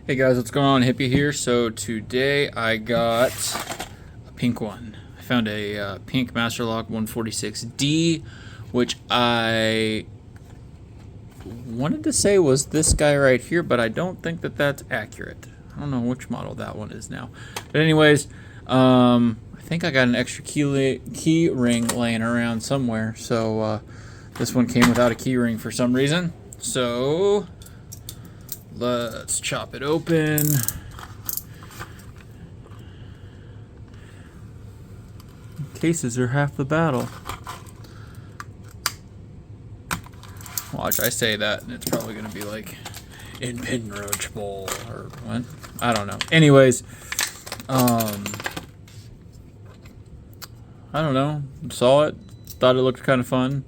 Hey guys, what's going on? Hippie here. So today I got a pink one. I found a pink Master Lock 146D, which I wanted to say was this guy right here, but I don't think that that's accurate. I don't know which model that one is now. But anyways, I think I got an extra key ring laying around somewhere. So this one came without a key ring for some reason. So let's chop it open. Cases are half the battle. Watch, I say that and it's probably gonna be like impenetrable or what? I don't know. Anyways, I don't know. Saw it, thought it looked kind of fun.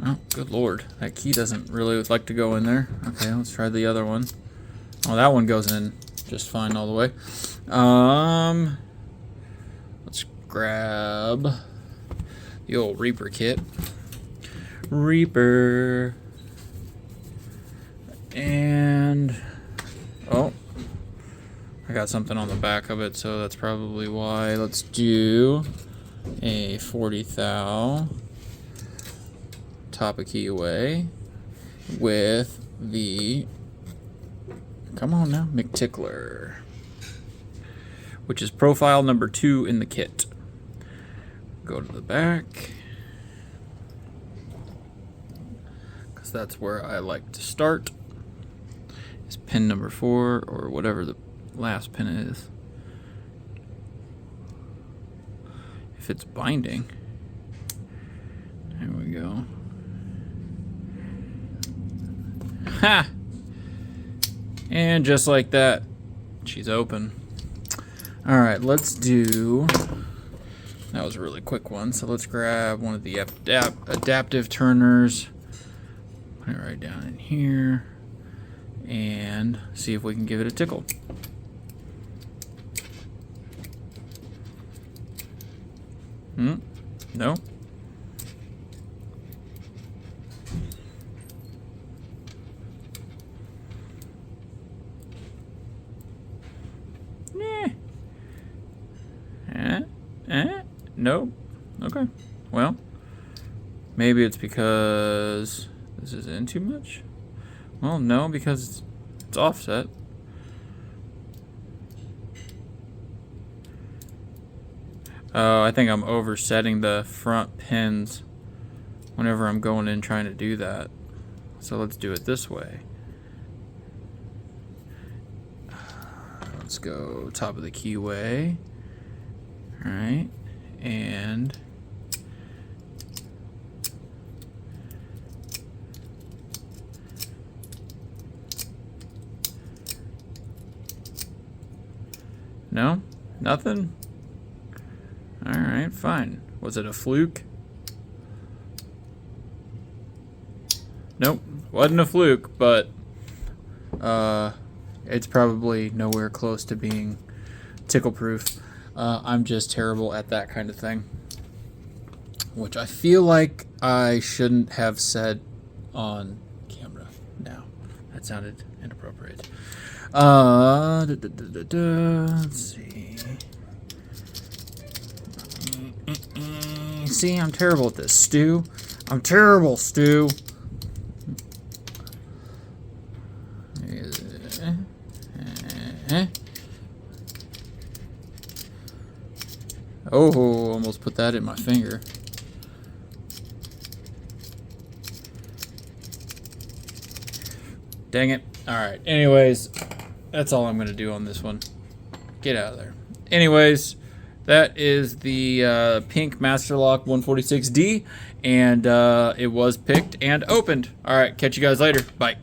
Oh, good lord. That key doesn't really like to go in there. Okay, let's try the other one. Oh, that one goes in just fine all the way. Let's grab the old Reaper kit. Reaper. And oh, I got something on the back of it, so that's probably why. Let's do a 40 thou. Top a key away with the, come on now, McTickler, which is profile number 2 in the kit. Go to the back, because that's where I like to start. Is pin number 4 or whatever the last pin is. If it's binding, there we go. Ha! And just like that, she's open. Alright, let's do... That was a really quick one, so let's grab one of the adaptive turners. Put it right down in here. And see if we can give it a tickle. No? Nope. Okay. Well, maybe it's because this is in too much. Well, no, because it's offset. Oh, I think I'm oversetting the front pins whenever I'm going in trying to do that. So let's do it this way. Let's go top of the keyway. All right. And no, nothing. All right, fine. Was it a fluke? Nope, wasn't a fluke, but it's probably nowhere close to being tickle proof. I'm just terrible at that kind of thing, which I feel like I shouldn't have said on camera. Now, that sounded inappropriate. Let's see. See, I'm terrible at this, Stu. I'm terrible, Stu. Oh, almost put that in my finger. Dang it. Alright, anyways, that's all I'm going to do on this one. Get out of there. Anyways, that is the pink Master Lock 146D, and it was picked and opened. Alright, catch you guys later. Bye.